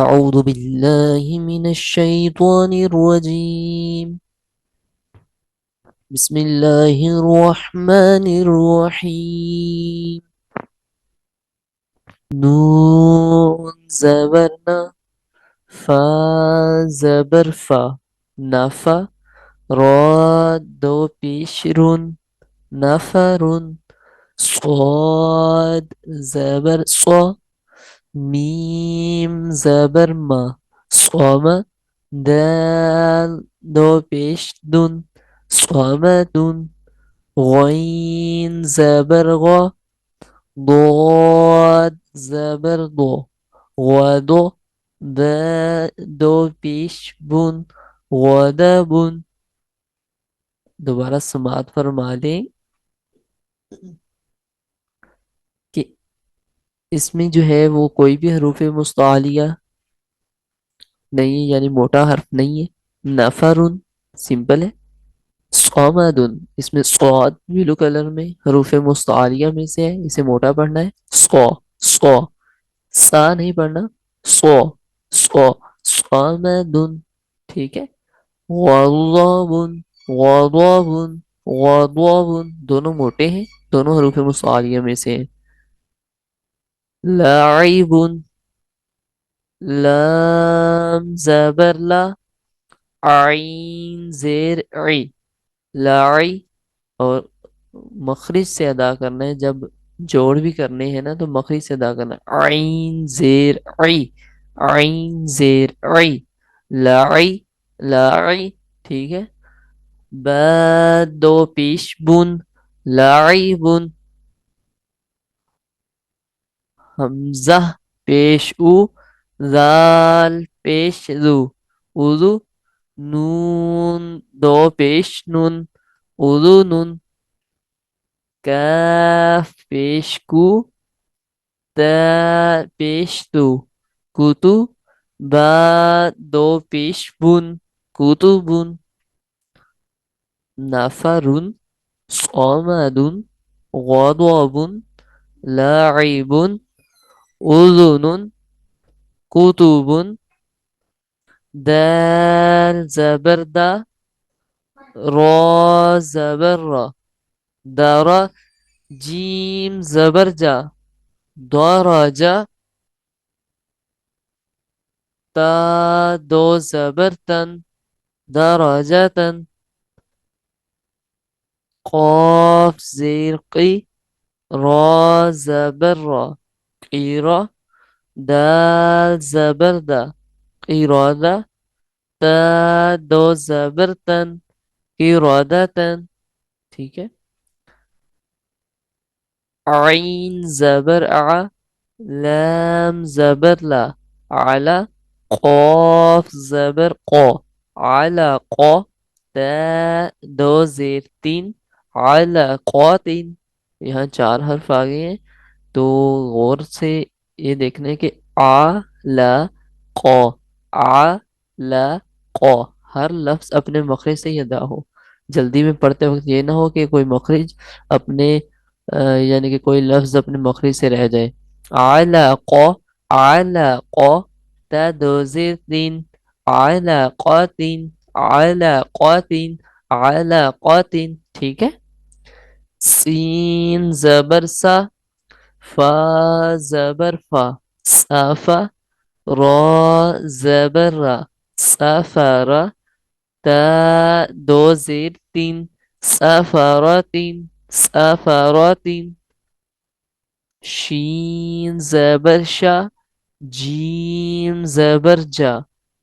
أعوذ بالله من الشيطان الرجيم. بسم الله الرحمن الرحيم. نون زبرنا، فا زبر فا، نفا، را دو پیشرون، نفرون، صاد زبر صا، میم زبر ما، صام، دال دو پیش دون، صامدون، غین زبر غا، ضاد زبر ضو، غدو، دا دو پیش بون، غدبون. دوبارہ سماعت فرما لیں کہ اس میں جو ہے وہ کوئی بھی حروف مستعلیہ نہیں ہے، یعنی موٹا حرف نہیں ہے. نفرن سمپل ہے. صامدن اس میں صاد بلو کلر میں حروف مستعلیہ میں سے ہے، اسے موٹا پڑھنا ہے. صا صا، سا نہیں پڑھنا. صا صا، صامدن. ٹھیک ہے. غضبن غضبن غضبن، دونوں موٹے ہیں، دونوں حروف مستعلیہ میں سے ہیں. لاعبن، لام زبر لا، عین زیر عی، لاعی. اور مخرج سے ادا کرنا ہے، جب جوڑ بھی کرنے ہیں نا تو مخرج سے ادا کرنا ہے. عین زیر عی، عین زیر عی، لاعی لاعی. ٹھیک ہے. با دو پیش بن، لاعبن. حمزہ پیش او، ذال پیش ذو، اذو. نون دو پیش نون، اذنن. کاف پیش کو، تا پیش تو، کتو. با دو پیش بن، کتبن. نفرن، صامدن، غضبن، لاعبن، اذن، کتبن. دال زبر دا، را زبر را، درا. جیم زبر جا، درجا. تا دو زبر تن، درجتن. قاف زیر قی، را زبر را، قیرا. دال زبر دا، قیرادا. تا دو زبر تن، قیرادتن. ٹھیک ہے. عین زبر ع، لام زبر لا، علا. قاف زبر قا، علقا. تا دو زیر تین، علقاتین. یہاں چار حرف آ گئے ہیں تو غور سے یہ دیکھنا ہے کہ آ لا قا، آ لا قا، ہر لفظ اپنے مخرج سے ہی ادا ہو. جلدی میں پڑھتے وقت یہ نہ ہو کہ کوئی مخرج اپنے یعنی کہ کوئی لفظ اپنے مخرج سے رہ جائے. علقا، علقا. تا دو زیر تین، علقاتین، علقاتین، علقاتین. ٹھیک ہے. سین زبر سا، فا زبر فا، صافا. را زبر را، سفرا. تا دو زیر تین، سفراتین، سفراتین. شین زبر شا، جیم زبر جا،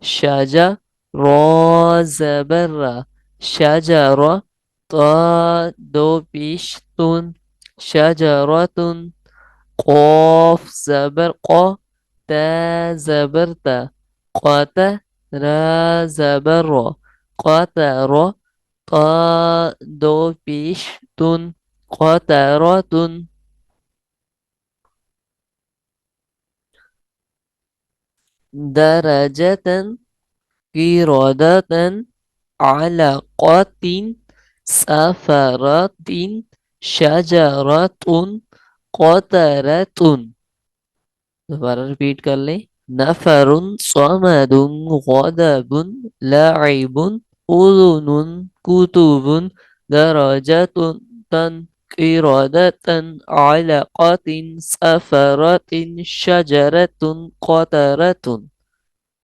شجا. را زبر را، شجرا. تا دو پیش تون، شجرتون. قاف زبر قا، تا زبر تا، قاتا. را زبر را، قاترا. تا دو پیش تون، قاتراتون. درجة، قردة، علقات، سفرات، شجرة، قطرة. دوبارہ ریپیٹ کر لیں. نفر صمد غضب لاعب أذن كتب درجة قردة علقة سفرة شجرة قطرة